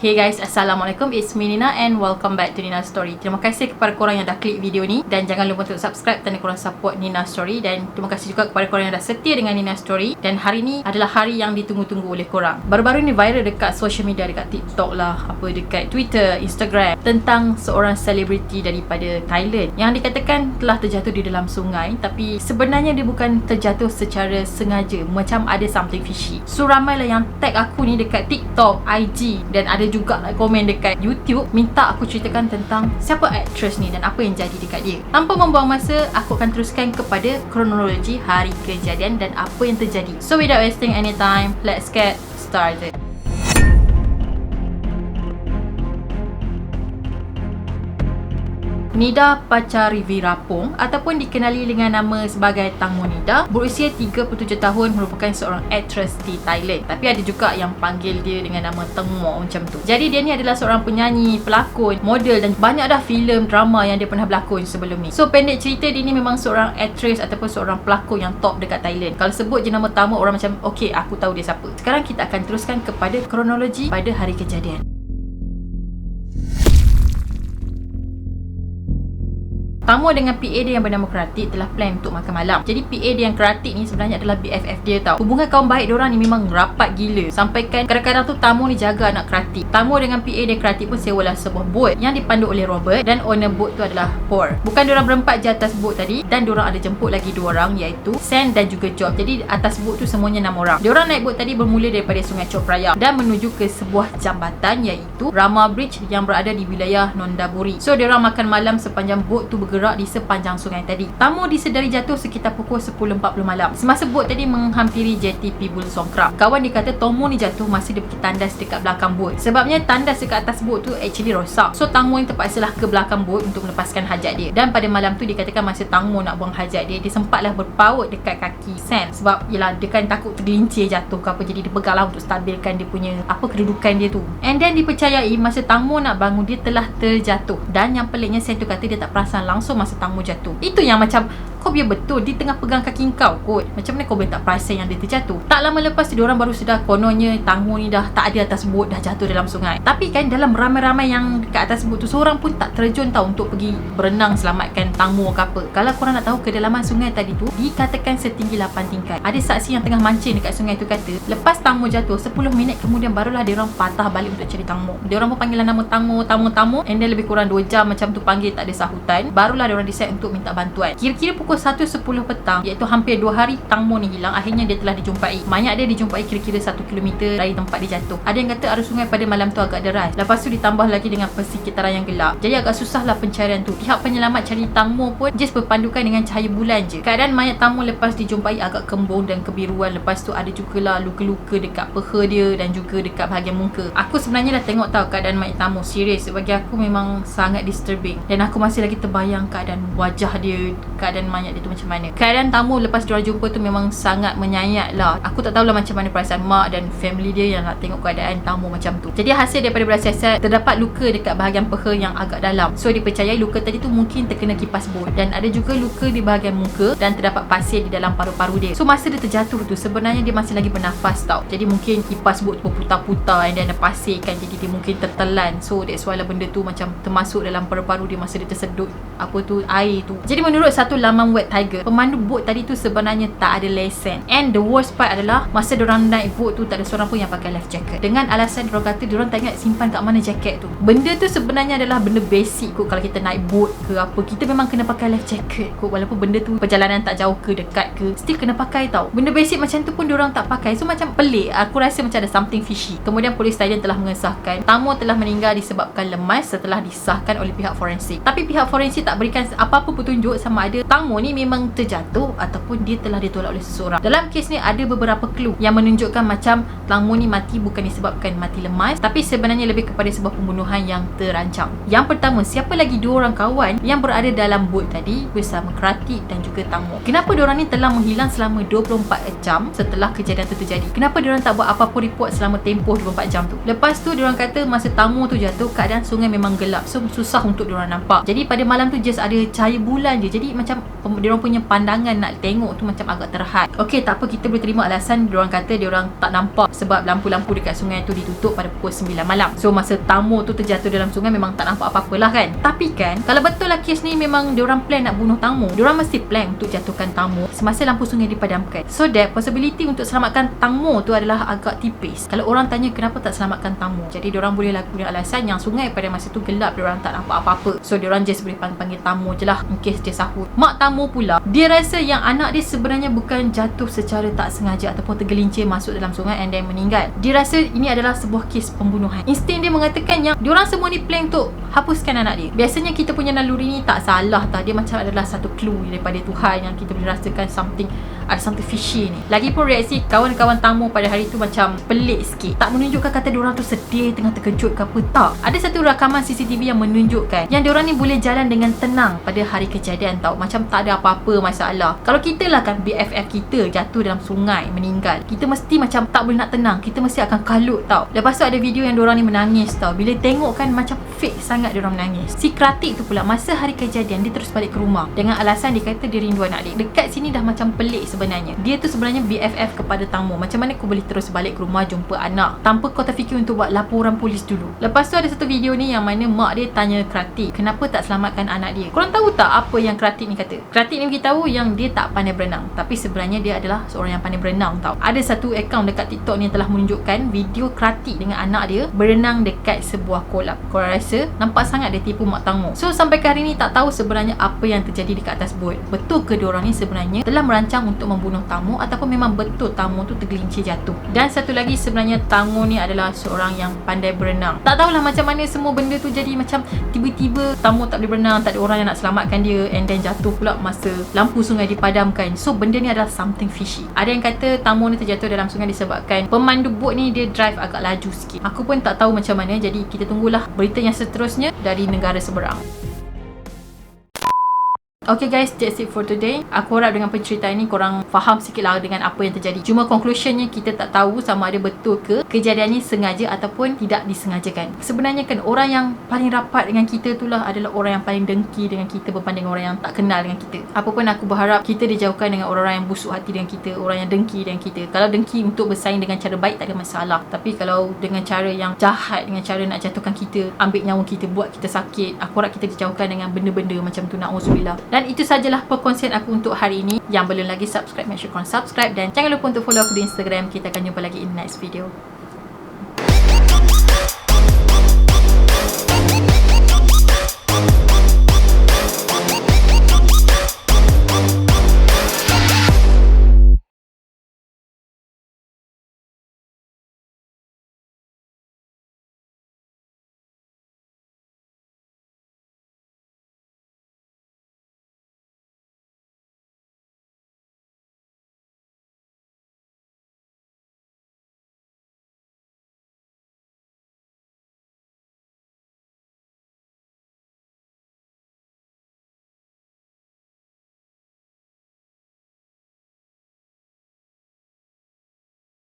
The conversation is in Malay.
Hey guys, Assalamualaikum, it's me Nina and welcome back to Nina Story. Terima kasih kepada korang yang dah klik video ni dan jangan lupa untuk subscribe tanda korang support Nina Story. Dan terima kasih juga kepada korang yang dah setia dengan Nina Story. Dan hari ni adalah hari yang ditunggu-tunggu oleh korang. Baru-baru ni viral dekat social media, dekat TikTok lah, dekat Twitter, Instagram, tentang seorang selebriti daripada Thailand yang dikatakan telah terjatuh di dalam sungai, tapi sebenarnya dia bukan terjatuh secara sengaja, macam ada something fishy. So ramailah yang tag aku ni dekat TikTok, IG, dan ada juga komen dekat YouTube minta aku ceritakan tentang siapa actress ni dan apa yang jadi dekat dia. Tanpa membuang masa, aku akan teruskan kepada kronologi hari kejadian dan apa yang terjadi. So without wasting any time, let's get started. Nida Pachariviraphong ataupun dikenali dengan nama sebagai Tang Mo Nida berusia 37 tahun, merupakan seorang aktris di Thailand. Tapi ada juga yang panggil dia dengan nama Teng Mo macam tu. Jadi dia ni adalah seorang penyanyi, pelakon, model dan banyak dah filem, drama yang dia pernah berlakon sebelum ni. So pendek cerita, dia ni memang seorang aktris ataupun seorang pelakon yang top dekat Thailand. Kalau sebut je nama Tang Mo, orang macam okay, aku tahu dia siapa. Sekarang kita akan teruskan kepada kronologi pada hari kejadian. Tang Mo dengan PA dia yang bernama Keratik telah plan untuk makan malam. Jadi PA dia yang Keratik ni sebenarnya adalah BFF dia tau. Hubungan kawan baik diorang ni memang rapat gila. Sampaikan kadang-kadang tu Tang Mo ni jaga anak Keratik. Tang Mo dengan PA dia Keratik pun sewalah sebuah boat yang dipandu oleh Robert, dan owner boat tu adalah Por. Bukan diorang berempat je atas boat tadi, dan diorang ada jemput lagi 2 orang, iaitu Sen dan juga Job. Jadi atas boat tu semuanya 6 orang. Diorang naik boat tadi bermula daripada Sungai Chao Phraya dan menuju ke sebuah jambatan iaitu Rama Bridge yang berada di wilayah Nondaburi. So diorang makan malam sepanjang boat tu bergerak di sepanjang sungai tadi. Tang Mo disedari jatuh sekitar pukul 10.40 malam. Semasa bot tadi menghampiri jeti Pibul Songkram, kawan dikata Tang Mo ni jatuh masa dia pergi tandas dekat belakang bot. Sebabnya tandas dekat atas bot tu actually rosak. So Tang Mo ni terpaksalah ke belakang bot untuk melepaskan hajat dia. Dan pada malam tu dikatakan masa Tang Mo nak buang hajat dia, dia sempatlah berpaut dekat kaki Sen. Sebab yelah, dia kan takut tergelincir jatuh ke apa, jadi dia peganglah untuk stabilkan dia punya kedudukan dia tu. And then dipercayai masa Tang Mo nak bangun, dia telah terjatuh. Dan yang peliknya, Sen tu kata dia tak perasan langsung masa Tang Mo jatuh. Itu yang macam, kau biar betul dia tengah pegang kaki kau kot, macam mana kau boleh tak perasan yang dia terjatuh. Tak lama lepas tu diorang baru sedar kononnya Tang Mo ni dah tak ada atas bot, dah jatuh dalam sungai. Tapi kan dalam ramai-ramai yang dekat atas bot tu, seorang pun tak terjun tau untuk pergi berenang selamatkan Tang Mo ke apa. Kalau korang nak tahu, kedalaman sungai tadi tu dikatakan setinggi 8 tingkat. Ada saksi yang tengah mancing dekat sungai tu kata lepas Tang Mo jatuh 10 minit kemudian barulah diorang patah balik untuk cari Tang Mo. Diorang pun panggilan nama Tang Mo, and then lebih kurang 2 jam macam tu panggil tak ada sahutan, barulah diorang decide untuk minta bantuan. Kira-kira pukul 1.10 petang, iaitu hampir 2 hari Tang Mo ni hilang, akhirnya dia telah dijumpai. Mayat dia dijumpai kira-kira 1 km dari tempat dia jatuh. Ada yang kata arus sungai pada malam tu agak deras, lepas tu ditambah lagi dengan persekitaran yang gelap, jadi agak susahlah pencarian tu. Pihak penyelamat cari Tang Mo pun just berpandukan dengan cahaya bulan je. Keadaan mayat Tang Mo lepas dijumpai agak kembung dan kebiruan. Lepas tu ada jugalah luka-luka dekat peha dia dan juga dekat bahagian muka. Aku sebenarnya dah tengok tahu keadaan mayat Tang Mo, serius, bagi aku memang sangat disturbing. Dan aku masih lagi terbayang keadaan wajah dia, keadaan mayat dia tu macam mana. Keadaan Tang Mo lepas diorang jumpa tu memang sangat menyayat lah. Aku tak tahulah macam mana perasaan mak dan family dia yang nak tengok keadaan Tang Mo macam tu. Jadi hasil daripada bersiasat, terdapat luka dekat bahagian peha yang agak dalam. So dipercayai luka tadi tu mungkin terkena kipas bot. Dan ada juga luka di bahagian muka dan terdapat pasir di dalam paru-paru dia. So masa dia terjatuh tu sebenarnya dia masih lagi bernafas tau. Jadi mungkin kipas bot tu berputar-putar dan ada pasir kan, jadi dia mungkin tertelan. So that's why lah benda tu macam termasuk dalam paru-paru dia masa dia tersedut air tu. Jadi menurut satu laman web Tiger, pemandu bot tadi tu sebenarnya tak ada lesen. And the worst part adalah masa diorang naik bot tu tak ada seorang pun yang pakai life jacket. Dengan alasan diorang kata diorang tak ingat simpan kat mana jaket tu. Benda tu sebenarnya adalah benda basic kot. Kalau kita naik bot ke apa, kita memang kena pakai life jacket kot. Walaupun benda tu perjalanan tak jauh ke dekat ke, still kena pakai tau. Benda basic macam tu pun diorang tak pakai. So macam pelik. Aku rasa macam ada something fishy. Kemudian polis Thailand telah mengesahkan Tang Mo telah meninggal disebabkan lemas setelah disahkan oleh pihak forensik. Tapi pihak forensik tak berikan apa-apa petunjuk sama ada tamu ni memang terjatuh ataupun dia telah ditolak oleh seseorang. Dalam kes ni ada beberapa clue yang menunjukkan macam tamu ni mati bukan disebabkan mati lemas, tapi sebenarnya lebih kepada sebuah pembunuhan yang terancang. Yang pertama, siapa lagi dua orang kawan yang berada dalam bot tadi bersama Kratik dan juga tamu? Kenapa diorang ni telah menghilang selama 24 jam setelah kejadian tu terjadi? Kenapa diorang tak buat apa-apa report selama tempoh 24 jam tu? Lepas tu diorang kata masa tamu tu jatuh, keadaan sungai memang gelap, so susah untuk diorang nampak. Jadi pada malam tu just ada cahaya bulan je. Jadi macam diorang punya pandangan nak tengok tu macam agak terhad. Okey, tak apa, kita boleh terima alasan diorang kata diorang tak nampak sebab lampu-lampu dekat sungai tu ditutup pada pukul 9 malam. So masa tamu tu terjatuh dalam sungai memang tak nampak apa-apa lah kan. Tapi kan, kalau betul lah kes ni memang diorang plan nak bunuh tamu, diorang mesti plan untuk jatuhkan tamu semasa lampu sungai dipadamkan. So that possibility untuk selamatkan tamu tu adalah agak tipis. Kalau orang tanya kenapa tak selamatkan tamu, jadi diorang boleh lakukan alasan yang sungai pada masa tu gelap, diorang tak nampak apa-apa. So diorang just boleh panggil tamu je lah in case dia sahut. Mak tamu pula, dia rasa yang anak dia sebenarnya bukan jatuh secara tak sengaja ataupun tergelincir masuk dalam sungai and then meninggal. Dia rasa ini adalah sebuah kes pembunuhan. Insting dia mengatakan yang diorang semua ni plan untuk hapuskan anak dia. Biasanya kita punya naluri ni tak salah tau. Dia macam adalah satu clue daripada Tuhan yang kita boleh rasakan ada something fishy ni. Lagipun reaksi kawan-kawan tamu pada hari tu macam pelik sikit. Tak menunjukkan kata diorang tu sedih, tengah terkejut ke apa, tak. Ada satu rakaman CCTV yang menunjukkan yang diorang ni boleh jalan dengan tenang pada hari kejadian tau. Macam tak ada apa-apa masalah. Kalau kita lah kan BFF kita jatuh dalam sungai meninggal, kita mesti macam tak boleh nak tenang. Kita mesti akan kalut tau. Lepas tu ada video yang diorang ni menangis tau. Bila tengok kan macam fake sangat diorang menangis. Si Kratik tu pula masa hari kejadian dia terus balik ke rumah dengan alasan dia kata dia rindu anak dia. Dekat sini dah macam pelik sebenarnya. Dia tu sebenarnya BFF kepada tamu. Macam mana kau boleh terus balik ke rumah jumpa anak tanpa kau terfikir untuk buat laporan polis dulu? Lepas tu ada satu video ni yang mana mak dia tanya Kratik kenapa tak selamatkan anak dia. Korang tahu tak apa yang Kratik ni kata? Kratik ni beritahu yang dia tak pandai berenang, tapi sebenarnya dia adalah seorang yang pandai berenang tau. Ada satu akaun dekat TikTok ni yang telah menunjukkan video Kratik dengan anak dia berenang dekat sebuah kolam. Korang rasa nampak sangat dia tipu mak tamu. So sampai ke hari ni tak tahu sebenarnya apa yang terjadi dekat atas bot. Betul ke diorang ni sebenarnya telah merancang untuk membunuh tamu ataupun memang betul tamu tu tergelincir jatuh? Dan satu lagi, sebenarnya tamu ni adalah seorang yang pandai berenang. Tak tahulah macam mana semua benda tu jadi macam tiba-tiba tamu tak boleh berenang, tak ada orang yang nak selamatkan dia, and then jatuh pula masa lampu sungai dipadamkan. So benda ni adalah something fishy. Ada yang kata tamu ni terjatuh dalam sungai disebabkan pemandu bot ni dia drive agak laju sikit. Aku pun tak tahu macam mana, jadi kita tunggulah berita yang seterusnya dari negara seberang. Okay guys, that's it for today. Aku harap dengan penceritaan ni korang faham sikit lah dengan apa yang terjadi. Cuma conclusionnya kita tak tahu sama ada betul ke kejadian ni sengaja ataupun tidak disengajakan. Sebenarnya kan orang yang paling rapat dengan kita tu lah adalah orang yang paling dengki dengan kita berbanding orang yang tak kenal dengan kita. Apapun aku berharap kita dijauhkan dengan orang-orang yang busuk hati dengan kita, orang yang dengki dengan kita. Kalau dengki untuk bersaing dengan cara baik tak ada masalah, tapi kalau dengan cara yang jahat, dengan cara nak jatuhkan kita, ambil nyawa kita, buat kita sakit, aku harap kita dijauhkan dengan benda-benda macam tu, na'udzubillah. Dan itu sajalah perkongsian aku untuk hari ini. Yang belum lagi subscribe, make sure korang subscribe. Dan jangan lupa untuk follow aku di Instagram. Kita akan jumpa lagi in next video.